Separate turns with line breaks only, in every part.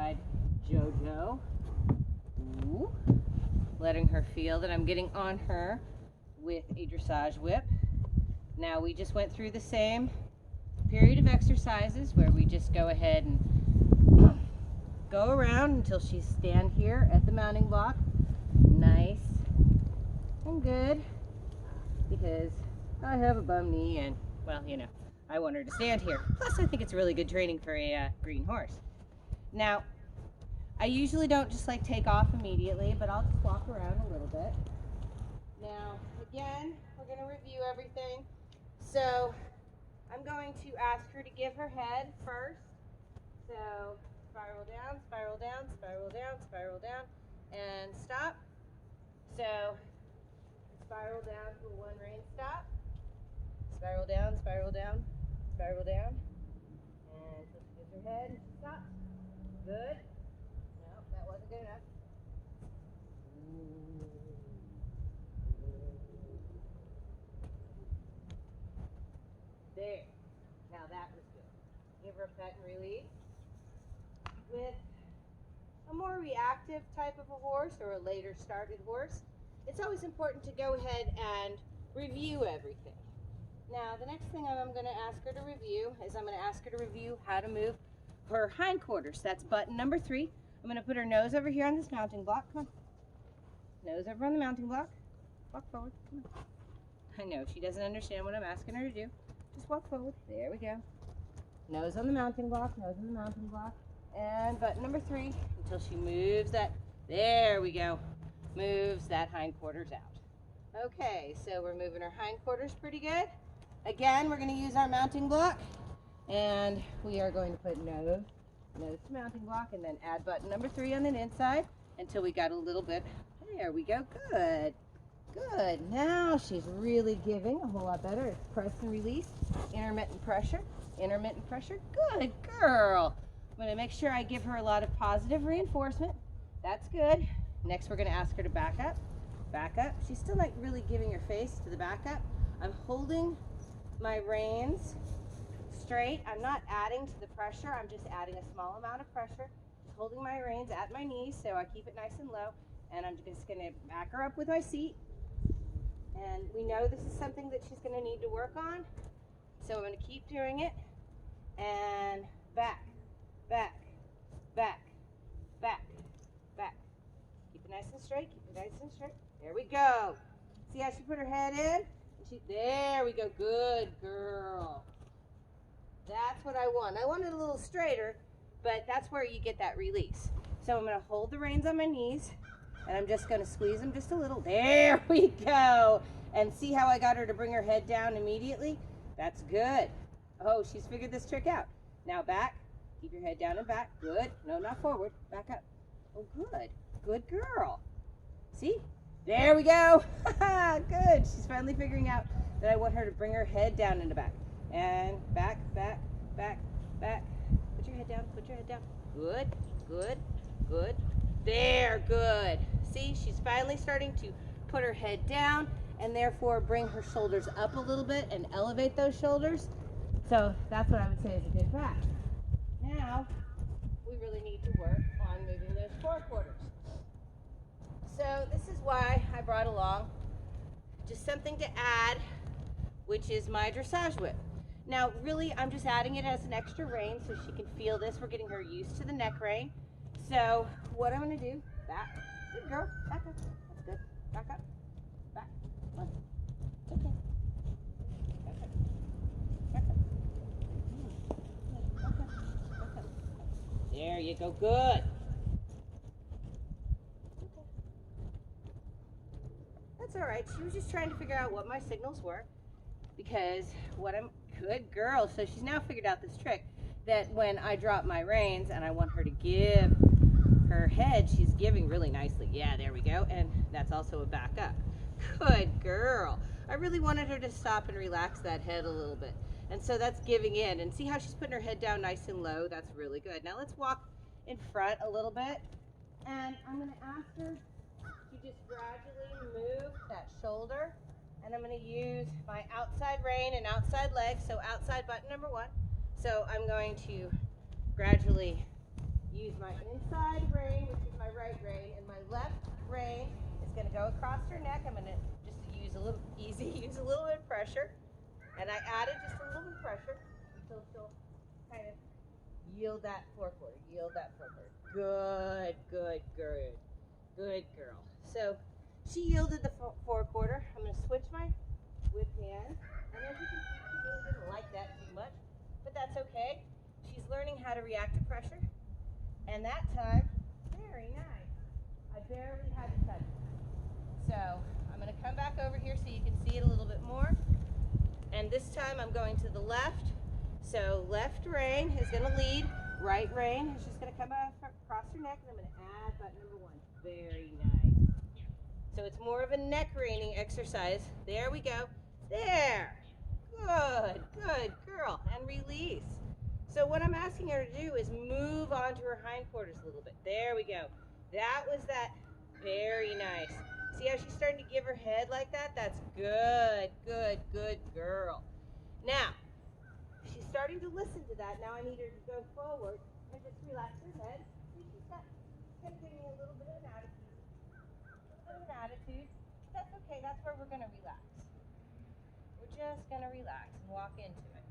inside JoJo. Ooh. Letting her feel that I'm getting on her with a dressage whip. Now we just went through the same period of exercises where we just go ahead and go around until she stand here at the mounting block. Nice and good, because I have a bum knee and, well, you know, I want her to stand here. Plus, I think it's really good training for a green horse. Now, I usually don't just like take off immediately, but I'll just walk around a little bit. Now, again, we're going to review everything. So, I'm going to ask her to give her head first. So, spiral down, spiral down, spiral down, spiral down, and stop. So, spiral down for one rein stop. Spiral down, spiral down, spiral down. And so she gives her head and she stops. Good. No, that wasn't good enough. There. Now that was good. Give her a pet and release. With a more reactive type of a horse or a later started horse, it's always important to go ahead and review everything. Now, the next thing I'm going to ask her to review is I'm going to ask her to review how to move her hindquarters. That's button number 3. I'm going to put her nose over here on this mounting block. Come on. Nose over on the mounting block. Walk forward. Come on. I know, she doesn't understand what I'm asking her to do. Just walk forward. There we go. Nose on the mounting block, nose on the mounting block. And button number 3 until she moves that. There we go. Moves that hindquarters out. Okay, so we're moving our hindquarters pretty good. Again, we're going to use our mounting block, and we are going to put nose to mounting block, and then add button number 3 on the inside until we got a little bit. There we go. Good. Good. Now she's really giving a whole lot better. It's press and release, intermittent pressure, intermittent pressure. Good girl. I'm going to make sure I give her a lot of positive reinforcement. That's good. Next, we're going to ask her to back up. Back up. She's still not really giving her face to the back up. I'm holding my reins straight. I'm not adding to the pressure. I'm just adding a small amount of pressure. Just holding my reins at my knees so I keep it nice and low. And I'm just going to back her up with my seat. And we know this is something that she's going to need to work on. So I'm going to keep doing it. And back, back, back, back, back. Keep it nice and straight. Keep it nice and straight. There we go. See how she put her head in? There we go. Good girl. That's what I want. I want it a little straighter, but that's where you get that release. So I'm going to hold the reins on my knees, and I'm just going to squeeze them just a little. There we go. And see how I got her to bring her head down immediately? That's good. Oh, she's figured this trick out. Now back. Keep your head down and back. Good. No, not forward. Back up. Oh, good. Good girl. See? There we go. Good. She's finally figuring out that I want her to bring her head down and back. And back, back, back, back. Put your head down. Put your head down. Good. Good. Good. There. Good. See, she's finally starting to put her head down and therefore bring her shoulders up a little bit and elevate those shoulders. So that's what I would say is a good back. Now, we really need to work on moving those forequarters. So this is why I brought along just something to add, which is my dressage whip. Now, really, I'm just adding it as an extra rein so she can feel this. We're getting her used to the neck rein. So what I'm going to do, back. Good girl. Back up. That's good. Back up. Back. Come on. It's okay. Back up. Back up. Back up. Back up. There you go. Good. That's all right. She was just trying to figure out what my signals were, because good girl. So she's now figured out this trick that when I drop my reins and I want her to give her head, she's giving really nicely. Yeah, there we go. And that's also a back up. Good girl. I really wanted her to stop and relax that head a little bit. And so that's giving in. And see how she's putting her head down nice and low? That's really good. Now let's walk in front a little bit. And I'm going to ask her to just gradually move that shoulder, and I'm going to use my outside rein and outside leg, so outside button number 1. So I'm going to gradually use my inside rein, which is my right rein, and my left rein is going to go across her neck. I'm going to just use a little use a little bit of pressure, and I added just a little bit of pressure until she'll kind of yield that forequarter, Good, good, good, good girl. So she yielded the forequarter. I'm going to switch my whip hand, and as you can see, she really didn't like that too much, but that's okay. She's learning how to react to pressure. And that time, very nice. I barely had to touch it. So I'm going to come back over here so you can see it a little bit more. And this time I'm going to the left. So left rein is going to lead. Right rein is just going to come across her neck. And I'm going to add button number 1. Very nice. So it's more of a neck reining exercise. There we go. There. Good, good girl. And release. So what I'm asking her to do is move onto her hindquarters a little bit. There we go. That was that. Very nice. See how she's starting to give her head like that? That's good, good, good girl. Now, she's starting to listen to that. Now I need her to go forward and just relax her head. See, she's going to give me a little bit of an attitude. That's okay. That's where we're going to relax. We're just going to relax and walk into it.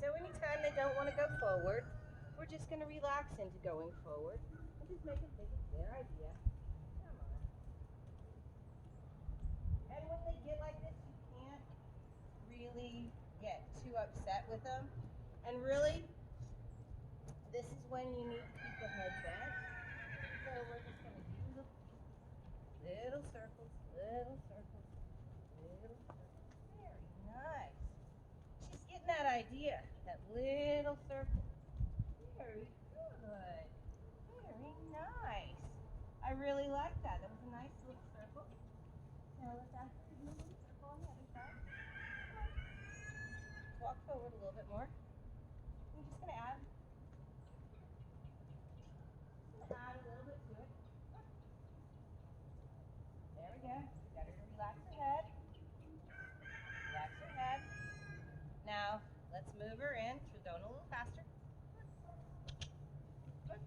So anytime they don't want to go forward, we're just going to relax into going forward and just make them think it's their idea. Come on. And when they get like this, you can't really get too upset with them. And really, this is when you need to keep the head bent. So we're just going to do little circles, little circles, little circles. Very nice. She's getting that idea. That little circle. Very good. Very nice. I really like that. That was a nice little circle. Now let's ask her to do a little circle on the other side. Come on. Walk forward a little bit more. I'm just going to add. A little bit to it. There we go. Got her to relax her head. Relax her head. Now, let's move her in. She's going a little faster. Good.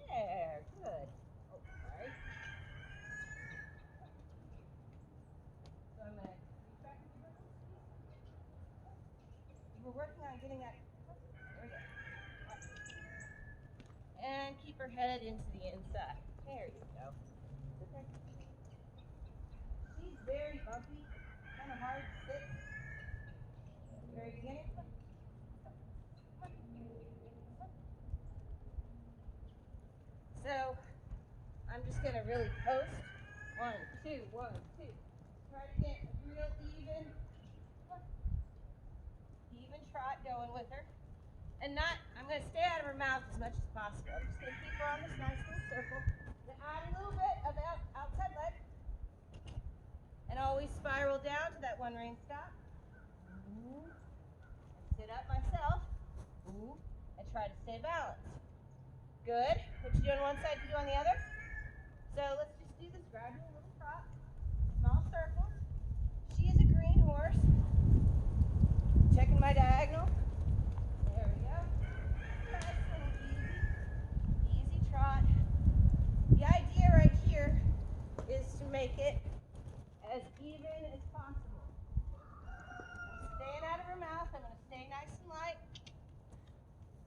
There, good. Oh, sorry. So I'm going to reach back and give her a little squeeze. We're working on getting that. There we go. And keep her head into the inside. There you go. Okay. She's very bumpy, kind of hard to sit. Very beginning. So I'm just going to really post. 1, 2, 1, 2. Try to get a real even trot going with her. And I'm going to stay out of her mouth as much as possible. I'm just going to keep her on this nice little circle. Then add a little bit of outside leg. And always spiral down to that 1 rein stop. Ooh. And sit up myself. Ooh. And try to stay balanced. Good. What you do on one side, you do on the other. So let's just do this gradual little trot. Small circles. She is a green horse. Checking my diagonal. There we go. Nice little easy trot. The idea right here is to make it as even as possible. I'm staying out of her mouth. I'm going to stay nice and light.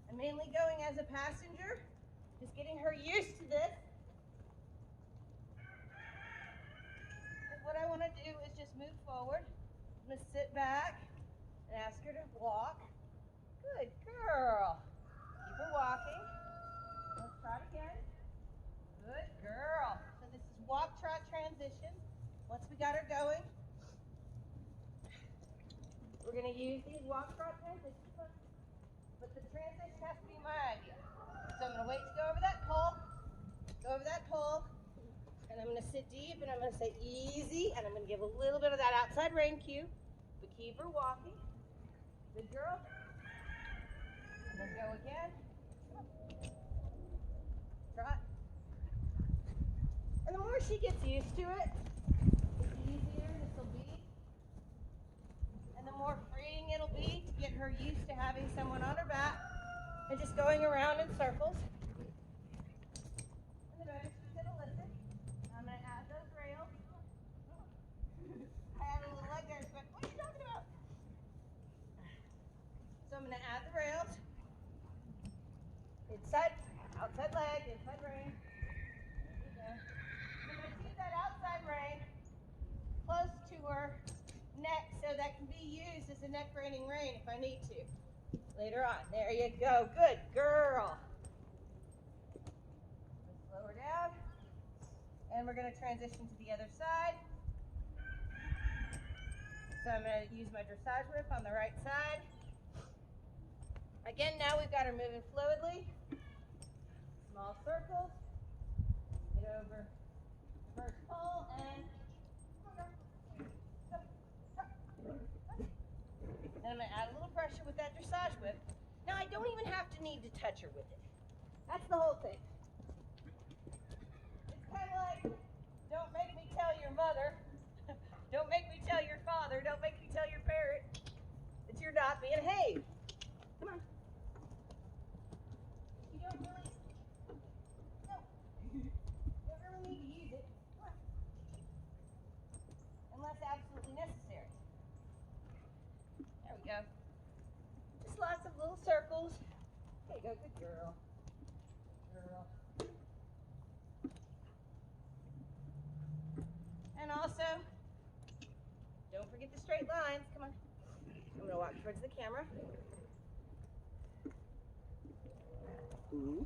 I'm mainly going as a passenger, just getting her used to this. And what I want to do is just move forward. I'm going to sit back and ask her to walk. Good girl. Keep her walking. Let's trot again. Good girl. So this is walk, trot, transition. Once we got her going, we're going to use these walk, trot, transitions. But the transition has to be my idea. So I'm going to wait to go over that pole, and I'm going to sit deep, and I'm going to say easy, and I'm going to give a little bit of that outside rein cue, but keep her walking. Good girl. And then go again. Trot. And the more she gets used to it, the easier this will be. And the more freeing it'll be to get her used to having someone on her back and just going around in circles. And the better she's going to listen. I'm going to add those rails. I had a little leg there, but what are you talking about? So I'm going to add the rails. Inside, outside leg, inside rein. There we go. I'm going to keep that outside rein close to her neck so that can be used as a neck reining rein if I need to later on. There you go. Good girl. Slow her down. And we're going to transition to the other side. So I'm going to use my dressage whip on the right side. Again, now we've got her moving fluidly. Small circles. Get over first pole and I'm going to add a little pressure with that dressage whip. Now I don't even have to need to touch her with it. That's the whole thing. It's kind of like, don't make me tell your mother, don't make me tell your father, don't make me tell your parent that you're not behaved. Come on. You don't really, no, you don't really need to use it. Come on. Unless absolutely necessary. There we go. Just lots of little circles. There you go, good girl. Girl. And also, don't forget the straight lines. Come on. I'm going to walk towards the camera. Ooh.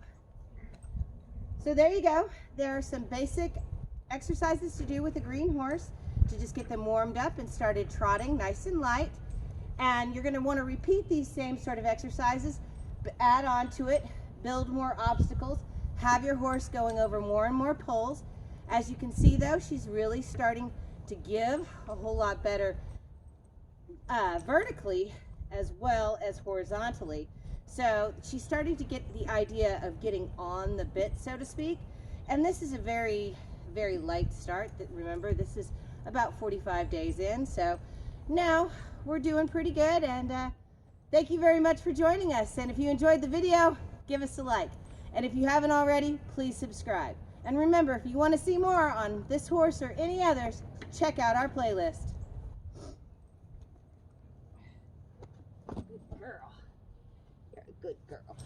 So there you go. There are some basic exercises to do with a green horse to just get them warmed up and started trotting nice and light. And you're going to want to repeat these same sort of exercises, but add on to it, build more obstacles, have your horse going over more and more poles. As you can see though, she's really starting to give a whole lot better vertically as well as horizontally. So she's starting to get the idea of getting on the bit, so to speak. And this is a very, very light start. Remember, this is about 45 days in. So now we're doing pretty good, and thank you very much for joining us. And if you enjoyed the video, give us a like. And if you haven't already, please subscribe. And remember, if you want to see more on this horse or any others, check out our playlist. Good girl. You're a good girl.